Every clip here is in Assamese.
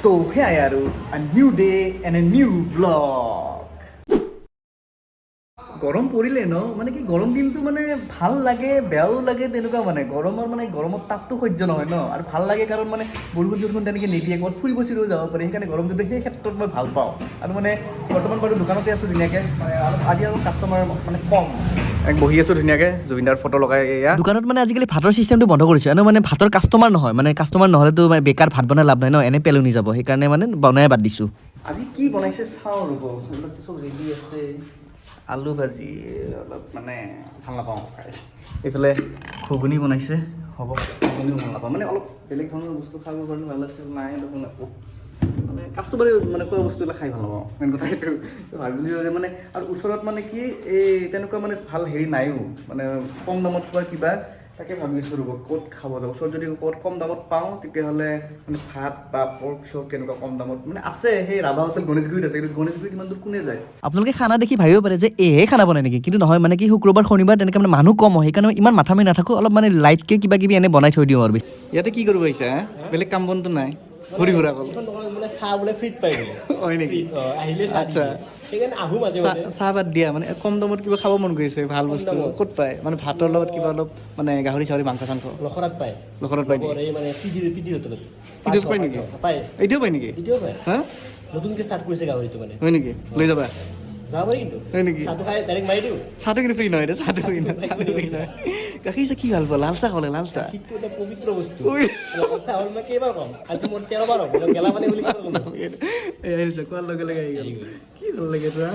তো সেয়াই আৰু a new day and a new vlog গৰম পৰিলে ন মানে কি গৰম দিনটো মানে ভাল লাগে বেয়াও লাগে তেনেকুৱা মানে গৰমৰ তাপটো সহ্য নহয় ন আৰু ভাল লাগে কাৰণ মানে বৰষুণ তেনেকৈ নিদিয়ে ক'ৰবাত ফুৰিব চুৰিব যাব পাৰি সেইকাৰণে গৰম দিনটো সেই ক্ষেত্ৰত মই ভাল পাওঁ আৰু মানে বৰ্তমান বাৰু দোকানতে আছোঁ ধুনীয়াকৈ মানে আজি আৰু কাষ্টমাৰ মানে কম বহি আছোঁ ধুনীয়াকৈ জুবিনদাৰ ফটো লগাই এয়া দোকানত মানে আজিকালি ভাতৰ চিষ্টেমটো বন্ধ কৰিছে মানে ভাতৰ কাষ্টমাৰ নহয় মানে কাষ্টমাৰ নহ'লেতো বেকাৰ ভাত বনাই লাভ নাই ন এনে পেলনি যাব সেইকাৰণে মানে বনাই বাদ দিছোঁ আজি কি বনাইছে চাওঁ ৰ'ব এইবিলাকতো চব ৰেডি আছে আলু ভাজি অলপ মানে ভাল নাপাওঁ খাই এইফালে ঘুগুনি বনাইছে হ'ব ঘুগুনিও ভাল নাপাওঁ মানে অলপ বেলেগ ধৰণৰ বস্তু খাব পাৰিলে ভাল আছে নাই দেখোন একো মানে কাষ্টমাৰে মানে খোৱা বস্তুবিলাক খাই ভাল নাপাওঁ মেইন কথা সেইটো ভাবিলোঁ যে মানে আৰু ওচৰত মানে কি এই তেনেকুৱা মানে ভাল হেৰি নাইও মানে কম দামত পোৱা কিবা তাকে ভাবি আছোঁ ৰ'ব ক'ত খাব যাওঁ ওচৰত যদি ক'ত কম দামত পাওঁ তেতিয়াহ'লে মানে ভাত বা পৰ্ক চৰ্ক তেনেকুৱা কম দামত মানে আছে সেই ৰাভা হোটেল গণেশগুৰিত আছে কিন্তু গণেশগুৰিত ইমান দূৰ কোনে যায় আপোনালোকে খানা দেখি ভাবিব পাৰে যে এহে খানা বনাই নেকি কিন্তু নহয় মানে কি শুক্ৰবাৰ শনিবাৰ তেনেকৈ মানে মানুহ কম হয় সেইকাৰণে ইমান মাথা মাৰি নাথাকোঁ অলপ মানে লাইটকৈ কিবা কিবি এনে বনাই থৈ দিওঁ আৰু ইয়াতে কি কৰিব আহিছা বেলেগ কাম বনটো নাই ঘূৰি ঘূৰা অকল মানে চাহ বোলে ফ্ৰীত পাই বোলে হয় নেকি আহিলে চাহ আচ্ছা সেইকাৰণে আহোঁ মাজে চাহ বাদ দিয়া মানে কম দামত কিবা খাব মন গৈছে ভাল বস্তু ক'ত পায় মানে ভাতৰ লগত কিবা অলপ মানে গাহৰি চাহৰি মাংস চাংস লখৰাত পায় নেকি এই মানে পিডি হোটেলত এতিয়াও পায় নেকি পায় এতিয়াও পায় নেকি এতিয়াও পায় হা নতুনকৈ ষ্টাৰ্ট কৰিছে গাহৰিটো মানে হয় নেকি লৈ যাবা যাব পাৰি কিন্তু হয় নেকি চাহটো খাই ডাইৰেক্ট মাৰি দিওঁ চাহটো কিন্তু ফ্ৰী নহয় চাহটো ফ্ৰী নহয় চাহটো ফ্ৰী নহয় গাখীৰ চাহ কি ভাল পোৱা লাল চাহ খাবলৈ লাল চাহ গাখীৰটো এটা পবিত্ৰ বস্তু লাল চাহ হ'ল মই কেইবাৰ ক'ম আজি মোৰ 13 বাৰ হ'ব গেলা পানী বুলি ক'ম আহিছে কোৱাৰ লগে লগে আহি গ'ল কি ভাল লাগে তোৰা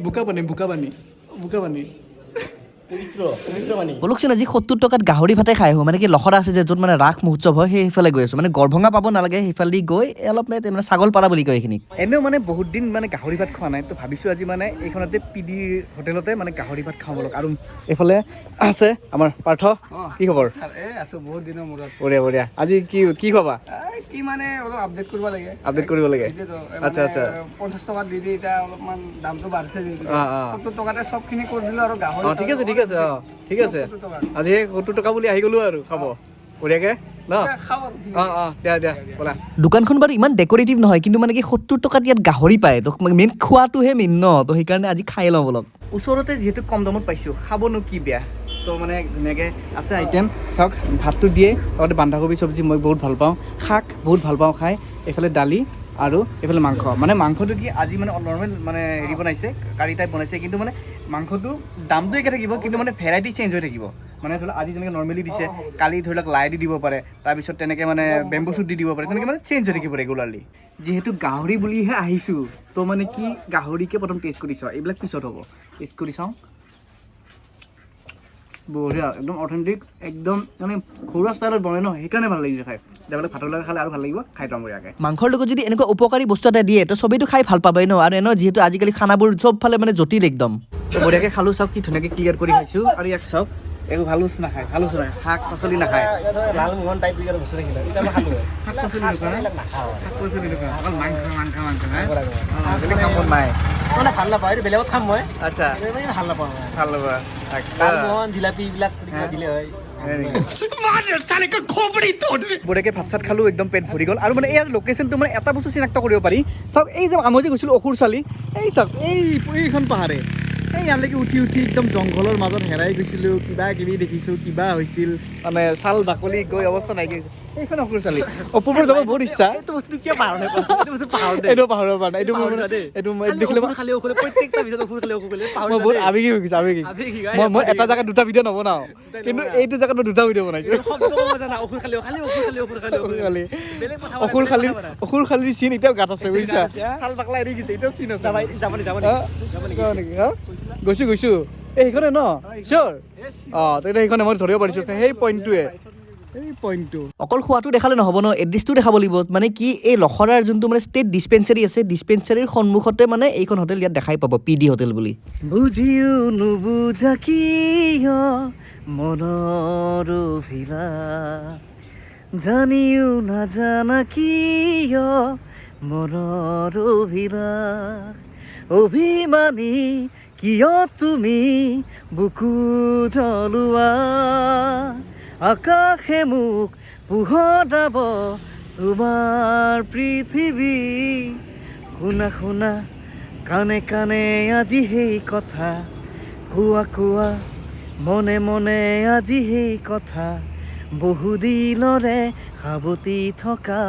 বোকা পানী পবিত্ৰ পানী বলকচোন আজি 70 টকাত গাহৰি ভাতে খাই আহোঁ মানে কি লখৰা আছে যে য'ত মানে ৰাস মহোৎসৱ হয় সেইফালে গৈ আছোঁ মানে গড়ভঙা পাব নালাগে সেইফালেদি গৈ অলপ মানে ছাগলপাৰা বুলি কয় এইখিনিক এনেও মানে বহুত দিন মানে গাহৰি ভাত খোৱা নাই তো ভাবিছোঁ আজি মানে এইখনতে পিডি হোটেলতে মানে গাহৰি ভাত খাওঁ বলক আৰু এইফালে আছে আমাৰ পাৰ্থ কি খবৰ আছোঁ বহুত দিনৰ মূৰত বঢ়িয়া আজি কি খোৱাবা কি মানে অলপ আপডেট কৰিব লাগে আপডেট কৰিব লাগে আচ্ছা 50 টকাত দি এতিয়া অলপমান দামটো বাঢ়িছে 70 টকাতে চবখিনি কৰি দিলোঁ আৰু গাহৰি ঠিক আছে আজি 70 টকা বুলি আহি গ'লো আৰু খাব বঢ়িয়াকে ন দিয়া ব'লা দোকানখন বাৰু ইমান ডেক'ৰেটিভ নহয় কিন্তু মানে কি 70 টকাত ইয়াত গাহৰি পায় তো মেইন খোৱাটোহে মেইন ন তো সেইকাৰণে আজি খাই লওঁ বলক ওচৰতে যিহেতু কম দামত পাইছোঁ খাবনো কি বেয়া তো মানে ধুনীয়াকৈ আছে আইটেম চাওক ভাতটো দিয়ে লগতে বন্ধাকবি চব্জি মই বহুত ভাল পাওঁ শাক বহুত ভাল পাওঁ খাই এইফালে দালি আৰু এইফালে মাংস মানে মাংসটো কি আজি মানে নৰ্মেল মানে হেৰি বনাইছে কাৰী টাইপ বনাইছে কিন্তু মানে মাংসটো দামটো একে থাকিব কিন্তু মানে ভেৰাইটি চেঞ্জ হৈ থাকিব মানে ধৰি লওক আজি যেনেকৈ নৰ্মেলি দিছে কালি ধৰি লওক লাই দি দিব পাৰে তাৰপিছত তেনেকৈ মানে বেম্বু শ্বুট দি দিব পাৰে তেনেকৈ মানে চেঞ্জ হৈ থাকিব ৰেগুলাৰলি যিহেতু গাহৰি বুলিহে আহিছোঁ তো মানে কি গাহৰিকে প্ৰথম টেষ্ট কৰি চাওঁ এইবিলাক পিছত হ'ব টেষ্ট কৰি চাওঁ বঢ়িয়া একদম অথেণ্টিক একদম মানে ঘৰুৱা ষ্টাইলত বনাই ন সেইকাৰণে ভাল লাগিছে খাই তেতিয়াহ'লে ভাতৰ লগত খালে আৰু ভাল লাগিব খাই পাম বঢ়িয়াকৈ মাংসৰ লগত যদি এনেকুৱা উপকাৰী বস্তু এটা দিয়ে তো চবেইটো খাই ভাল পাবাই ন আৰু এনেও যিহেতু আজিকালি খানাবোৰ চবফালে মানে জটিল একদম বঢ়িয়াকৈ খালোঁ চাওক কি ধুনীয়াকৈ ক্লিয়াৰ কৰি খাইছোঁ আৰু ইয়াক চাওক একো ভাল বস্তু নাখায় শাক পাচলি নাখায় লালমোহন টাইপ বস্তু দেখিলে এতিয়া মই খালোঁ শাক পাচলি অকল মাংস বেলেগ কাম নাই মানে ভাল নাপাওঁ এইটো বেলেগত খাম মই আচ্ছা ভাল নাপাওঁ ভাল লগা লালমোহন জিলাপি এইবিলাক দিলে হয় বঢ়িয়াকৈ ভাত চাত খালোঁ একদম পেট ভৰি গ'ল আৰু মানে ইয়াৰ লোকেশ্যনটো মানে এটা বস্তু চিনাক্ত কৰিব পাৰি চাওক এই যে মই যে গৈছিলোঁ অসুৰচালি এই চাওক এইখন পাহাৰে এই ইয়ালৈকে উঠি একদম জংঘলৰ মাজত হেৰাই গৈছিলোঁ কিবা কিবি দেখিছোঁ কিবা হৈছিল মানে ছাল বাকলি গৈ অৱস্থা নাইকিয়া এইখন অসুৰচালি অপূৰ্বৰ যাব বহুত ইচ্ছা এইটো বস্তু কিয় পাহৰ নাই এইটো পাহৰিব পৰা নাই এইটো মই দেখিলে খালি প্ৰত্যেকটা ভিডিঅ'ত অসুৰ খালি মই বহুত আবেগি হৈ গৈছোঁ আবেগি মই এটা জেগাত দুটা ভিডিঅ' নবনাওঁ কিন্তু এইটো জেগাত মই দুটা ভিডিঅ' বনাইছোঁ অসুৰ খালিৰ চিন এতিয়াও গাত আছে বুজিছা ছাল বাকলা এৰি গৈছে এতিয়াও চিন আছে গৈছোঁ সেইখনে ন চিয়'ৰ তেতিয়া সেইখনে মই ধৰিব পাৰিছোঁ সেই পইণ্টটোৱে অকল খোৱাটো দেখালে নহ'ব ন এড্ৰেছটো দেখাব লাগিব মানে কি এই লখৰাৰ যোনটো মানে ষ্টেট ডিছপেঞ্চাৰী আছে ডিছপেঞ্চাৰীৰ সন্মুখতে মানে এইখন হোটেল ইয়াত দেখাই পাব পিডি হোটেল বুলি বুজিও নুবুজা কিয় মনৰ অভিলাষ জানিও নাজানা কিয় মনৰ অভিলাষ অভিমানী কিয় তুমি বুকু জ্বলোৱা আকাশে মোক পোহৰাব তোমাৰ পৃথিৱী শুনা শুনা কাণে কাণে আজি সেই কথা কোৱা কোৱা মনে মনে আজি সেই কথা বহুদিনৰে সাৱতি থকা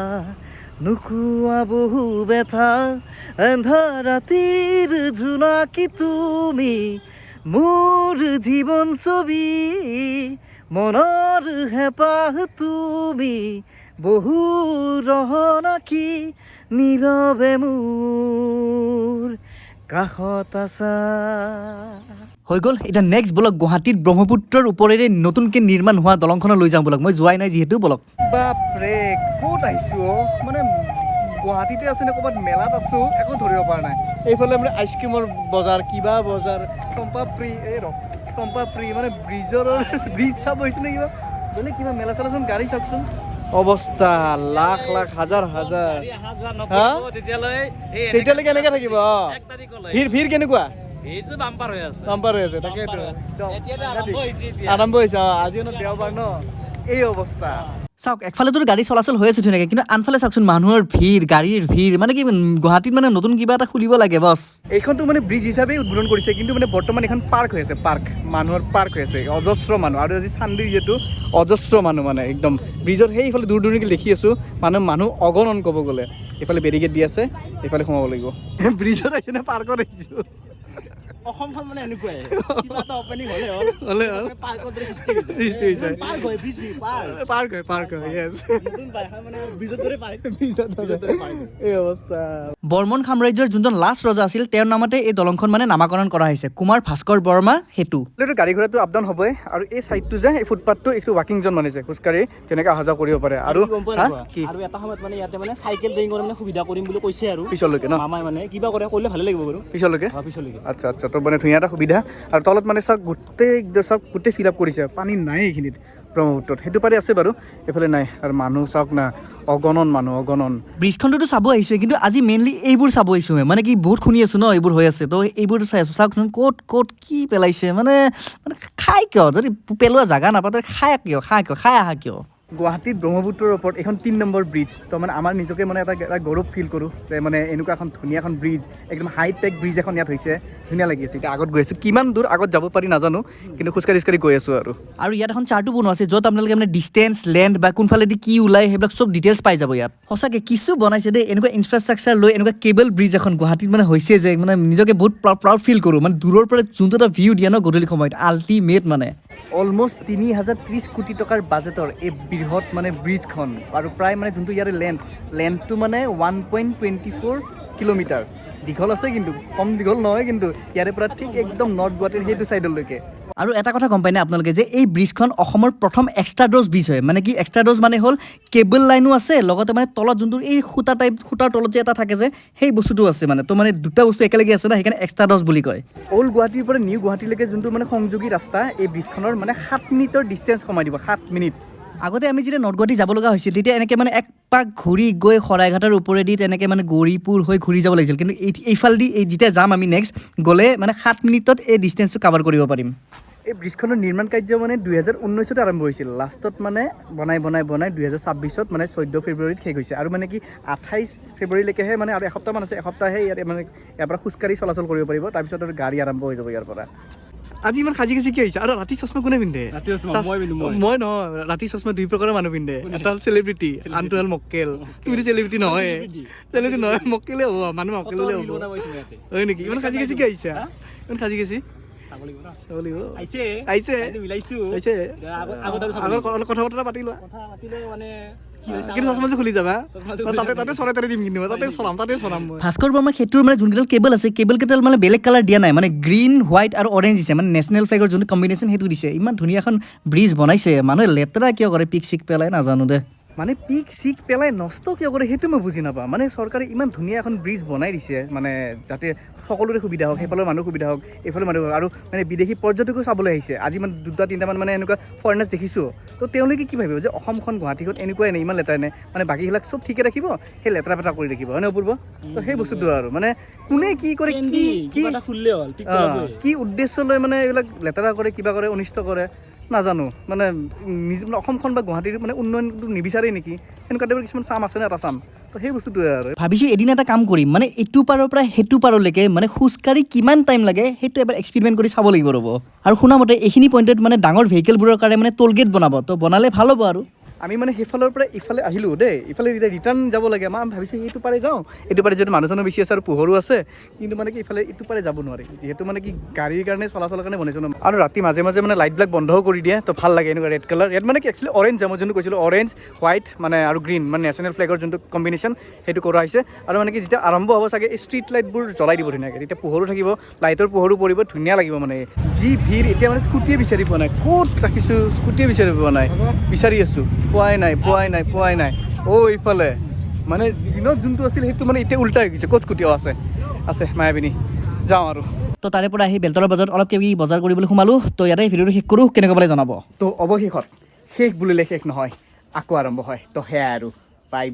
নুকুৱা বহু ব্যথা এন্ধাৰ ৰাতিৰ জোনাকী তুমি মোৰ জীৱন ছবি মনৰ হেঁপাহ তুমি বহু ৰহনাকি নীৰৱে মোৰ কাষত আছা হৈ গ'ল। এতিয়া নেক্সট বলক গুৱাহাটীত ব্ৰহ্মপুত্ৰৰ ওপৰেৰে নতুনকৈ নিৰ্মাণ হোৱা দলংখনত লৈ যাওঁ বলক। মই যোৱাই নাই যিহেতু বলক। বাপৰে ক'ত আহিছোঁ মানে গুৱাহাটীতে আছোঁ নে ক'ৰবাত মেলাত আছোঁ একো ধৰিব পৰা নাই। এইফালে মানে আইচক্ৰীমৰ বজাৰ কিবা বজাৰ চম্পাপ্ৰি চম্পাপ্ৰি মানে ব্ৰিজ চাব হৈছে নে কিবা বেলেগ কিবা মেলা চালাচোন গাড়ী চাওকচোন অৱস্থা লাখ লাখ হাজাৰ হাজাৰ তেতিয়ালৈকে এনেকৈ থাকিব ভিৰ কেনেকুৱা বাম্পাৰ হৈ আছে তাকেইতো আৰম্ভ হৈছে আজি দেওবাৰ ন এই অৱস্থা চাওক একফালেতো গাড়ী চলাচল হৈ আছে ধুনীয়াকৈ কিন্তু আনফালে চাওকচোন মানুহৰ ভিৰ গাড়ীৰ ভিৰ মানে কি গুৱাহাটীত মানে নতুন কিবা এটা খুলিব লাগে বছ। এইখনতো মানে ব্ৰিজ হিচাপে উদ্বোধন কৰিছে কিন্তু মানে বৰ্তমান এখন পাৰ্ক হৈ আছে মানুহৰ পাৰ্ক হৈ আছে অজস্ৰ মানুহ আৰু আজি চানডে যিহেতু অজস্ৰ মানুহ মানে একদম ব্ৰিজৰ সেইফালে দূৰ দূৰলৈকে দেখি আছোঁ মানুহ অগণন ক'ব গ'লে। এইফালে বেৰিকেড দি আছে এইফালে সোমাব লাগিব ব্ৰিজত আহিছে নে পাৰ্কত আহিছোঁ অসমখন মানে এনেকুৱাই কিবা এটা অপেনিং হ'লে হ'ল পাৰ্কত সৃষ্টি হৈছে পাৰ্ক হয় ইয়েছ নতুন পাৰ্ক মানে ব্ৰিজৰ দৰে পাৰ্ক এই অৱস্থা। বৰ্মন সাম্ৰাজ্যৰ যোনজন লাষ্ট ৰজা আছিল তেওঁৰ নামতে এই দলংখন মানে নামাকৰণ কৰা হৈছে কুমাৰ ভাস্কৰ বৰ্মা সেতু। গাড়ী ঘোঁৰাটো আপ ডাউন হ'বই আৰু এই চাইডটো যে এই ফুটপাথটো এইটো ৱাকিং জ'ন মানিছে খোজকাঢ়ি তেনেকৈ অহা যোৱা কৰিব পাৰে আৰু আৰু এটা সময়ত মানে ইয়াতে মানে চাইকেল ড্ৰাইভিং কৰা মানে সুবিধা কৰিম বুলি কৈছে আৰু পিছলৈকে ন মামাই মানে কিবা কৰে কৰিলে ভালে লাগিব বাৰু পিছলৈকে আচ্ছা আচ্ছা তো মানে ধুনীয়া এটা সুবিধা আৰু তলত মানে চাওক গোটেই ফিল আপ কৰিছে পানী নাই এইখিনিত ব্ৰহ্মপুত্ৰত সেইটো পাৰি আছে বাৰু এইফালে নাই আৰু মানুহ চাওক না অগণন মানুহ অগণন। ব্ৰিজখনতো চাব আহিছোঁ কিন্তু আজি মেইনলি এইবোৰ চাব আহিছোঁ মানে কি বহুত শুনি আছোঁ ন এইবোৰ হৈ আছে তো এইবোৰ চাই আছোঁ চাওকচোন ক'ত কি পেলাইছে মানে খাই কিয় যদি পেলোৱা জেগা নাপাতে খাই আহা কিয়। গুৱাহাটীত ব্ৰহ্মপুত্ৰৰ ওপৰত এখন 3 নম্বৰ ব্ৰিজ তো মানে আমাৰ নিজকে মানে এটা গৌৰৱ ফিল কৰোঁ যে মানে এনেকুৱা এখন ধুনীয়া এখন ব্ৰিজ একদম হাইটেক ব্ৰিজ এখন ইয়াত হৈছে ধুনীয়া লাগি আছে। এতিয়া আগত গৈ আছোঁ কিমান দূৰ আগত যাব পাৰি নাজানো কিন্তু খোজকাঢ়ি গৈ আছোঁ আৰু ইয়াত এখন চাৰ্টো বনোৱা আছে য'ত আপোনালোকে মানে ডিষ্টেঞ্চ লেণ্ড বা কোনফালেদি কি ওলায় সেইবিলাক চব ডিটেইলছ পাই যাব ইয়াত। সঁচাকৈ কিছু বনাইছে দেই এনেকুৱা ইনফ্ৰাষ্ট্ৰাকচাৰ লৈ এনেকুৱা কেবল ব্ৰিজ এখন গুৱাহাটীত মানে হৈছে যে মানে নিজকে বহুত প্ৰাউড ফিল কৰোঁ মানে দূৰৰ পৰা যোনটো এটা ভিউ দিয়ে ন গধূলি সময়ত আল্টিমেট মানে অলমষ্ট 3030 কোটি টকাৰ বাজেটৰ এই বৃহৎ মানে ব্ৰিজখন আৰু প্ৰায় মানে যোনটো ইয়াৰে লেন্থটো মানে 1.24 কিলোমিটাৰ দীঘল আছে কিন্তু কম দীঘল নহয় কিন্তু ইয়াৰে পৰা ঠিক একদম নৰ্থ গুৱাহাটীৰ সেইটো চাইডলৈকে। আৰু এটা কথা গম পাই নে আপোনালোকে যে এই ব্ৰিজখন অসমৰ প্ৰথম এক্সট্ৰা ড'জ ব্ৰিজ হয় মানে কি এক্সট্ৰা ড'জ মানে হ'ল কেবল লাইনো আছে লগতে মানে তলত যোনটো এই খুঁটাৰ তলত যে এটা থাকে যে সেই বস্তুটো আছে মানে তো মানে দুটা বস্তু একেলগে আছে না সেইকাৰণে এক্সট্ৰা ড'জ বুলি কয়। অল্ড গুৱাহাটীৰ পৰা নিউ গুৱাহাটীলৈকে যোনটো মানে সংযোগী ৰাস্তা এই ব্ৰিজখনৰ মানে 7 মিনিটৰ ডিষ্টেঞ্চ কমাই দিব 7 মিনিট। আগতে আমি যেতিয়া নৰ্থ গুৱাহাটী যাব লগা হৈছিল তেতিয়া এনেকৈ মানে এক পাক ঘূৰি গৈ শৰাইঘাটৰ ওপৰেদি তেনেকৈ মানে গৌৰীপুৰ হৈ ঘূৰি যাব লাগিছিল কিন্তু এইফালেদি যেতিয়া যাম আমি নেক্সট গ'লে মানে 7 মিনিটত এই ডিষ্টেঞ্চটো কাভাৰ কৰিব পাৰিম। এই ব্ৰিজখনৰ নিৰ্মাণ কাৰ্য মানে 2019 আৰম্ভ হৈছিল লাষ্টত মানে বনাই 2026 মানে 14 ফেব্ৰুৱাৰীত শেষ হৈছে আৰু মানে কি 28 ফেব্ৰুৱাৰীলৈকেহে মানে আৰু এসপ্তাহমান আছে এসপ্তাহে মানে ইয়াৰ পৰা খোজকাঢ়ি চলাচল কৰিব পাৰিব তাৰপিছত আৰু গাড়ী আৰম্ভ হৈ যাব ইয়াৰ পৰা। আজি ইমান সাজি কি আহিছে আৰু ৰাতি চশমা কোনে পিন্ধে মই নহয় ৰাতি চশমা 2 প্ৰকাৰৰ মানুহ পিন্ধে এটা হ'ল চেলিব্ৰিটি আনটো হ'ল মক্কেল তুমি চেলিব্ৰিটি নহয় মক্কেলে হ'ব মানুহ মক্কেলে হ'ব হয় নেকি ইমান সাজি কি আহিছে ইমান সাজি কথা বতৰা পাতি লোৱা কিন্তু চশমাটো খুলি যাবা তাতে চৰাই তাতে দিম কিন্তু তাতে চলাম ভাস্কৰ বৰ্মাৰ ক্ষেত্ৰৰ মানে যোনকেইডাল কেবল আছে কেবল কেইডাল মানে বেলেগ কালাৰ দিয়া নাই মানে গ্ৰীণ হোৱাইট আৰু অৰেঞ্জ দিছে মানে নেশ্যনেল ফ্লেগৰ যোনটো কম্বিনেশ্যন সেইটো দিছে। ইমান ধুনীয়া এখন ব্ৰিজ বনাইছে মানুহে লেতেৰা কিয় কৰে পিক চিক পেলাই নাজানো দে মানে পিক চিক পেলাই নষ্ট কিয় কৰে সেইটো মই বুজি নাপাওঁ মানে চৰকাৰে ইমান ধুনীয়া এখন ব্ৰিজ বনাই দিছে মানে যাতে সকলোৰে সুবিধা হওক সেইফালৰ মানুহ সুবিধা হওক এইফালে মানুহ আৰু মানে বিদেশী পৰ্যটকো চাবলৈ আহিছে। আজি মানে 2-3টামান মানে এনেকুৱা ফৰেনাৰ্ছ দেখিছোঁ তো তেওঁলোকে কি ভাবিব যে অসমখন গুৱাহাটীখন এনেকুৱাই নাই ইমান লেতেৰা নাই মানে বাকীবিলাক চব ঠিকে ৰাখিব সেই লেতেৰা পেতেৰা কৰি ৰাখিব হয় নে অপূৰ্ব তো সেই বস্তুটো আৰু মানে কোনে কি কৰে কি উদ্দেশ্য লৈ মানে এইবিলাক লেতেৰা কৰে কিবা কৰে অনিষ্ট কৰে নাজানো মানে অসমখন বা গুৱাহাটীৰ মানে উন্নয়নটো নিবিচাৰে নেকি সেনেকুৱা টাইপৰ কিছুমান চাম আছে নে এটা চাম তো সেই বস্তুটোৱে আৰু ভাবিছোঁ এদিন এটা কাম কৰিম মানে এইটো পাৰৰ পৰা সেইটো পাৰলৈকে মানে খোজকাঢ়ি কিমান টাইম লাগে সেইটো এবাৰ এক্সপেৰিমেণ্ট কৰি চাব লাগিব ৰ'ব আৰু শুনা মতে এইখিনি পইণ্টত মানে ডাঙৰ ভেহিকেলবোৰৰ কাৰণে মানে টোল গেট বনাব তো বনালে ভাল হ'ব আৰু আমি মানে সেইফালৰ পৰা ইফালে আহিলোঁ দেই ইফালে যেতিয়া ৰিটাৰ্ণ যাব লাগে আমাৰ ভাবিছোঁ সেইটো পাৰে যাওঁ এইটো পাৰে যিহেতু মানুহ চানুহ বেছি আছে আৰু পোহৰো আছে কিন্তু মানে কি ইফালে এইটো পাৰে যাব নোৱাৰি যিহেতু মানে কি গাড়ীৰ কাৰণে চলাচলৰ কাৰণে বনাইছোঁ ন আৰু ৰাতি মাজে মাজে মানে লাইটবিলাক বন্ধও কৰি দিয়ে তো ভাল লাগে এনেকুৱা ৰেড কালাৰ ইয়াত মানে কি একচুৱেলি অৰেঞ্জ মই যোনটো কৈছিলোঁ অৰেঞ্জ হোৱাইট মানে আৰু গ্ৰীণ মানে নেশ্যনেল ফ্লেগৰ যোনটো কম্বিনেশ্যন সেইটো কৰা হৈছে আৰু মানে কি যেতিয়া আৰম্ভ হ'ব চাগে এই ষ্ট্ৰীট লাইটবোৰ জ্বলাই দিব ধুনীয়াকৈ তেতিয়া পোহৰো থাকিব লাইটৰ পোহৰো পৰিব ধুনীয়া লাগিব মানে যি ভিৰ এতিয়া মানে স্কুটিয়ে বিচাৰি পোৱা নাই ক'ত ৰাখিছোঁ স্কুটিয়ে বিচাৰি পোৱা নাই বিচাৰি আছোঁ পোৱাই নাই ইফালে মানে দিনত যোনটো আছিল সেইটো মানে এতিয়া উল্টা হৈ গৈছে ক'ত স্কুটিও আছে মায়াবিনী যাওঁ আৰু তো তাৰে পৰা আহি বেলতলা বজাৰত অলপ কিবা বজাৰ কৰিবলৈ সোমালোঁ তো ইয়াতে ভিডিঅ'টো শেষ কৰোঁ কেনেকুৱা পালে জনাব তো অৱশেষত শেষ বুলিলে শেষ নহয় আকৌ আৰম্ভ হয় তো সেয়াই আৰু বাই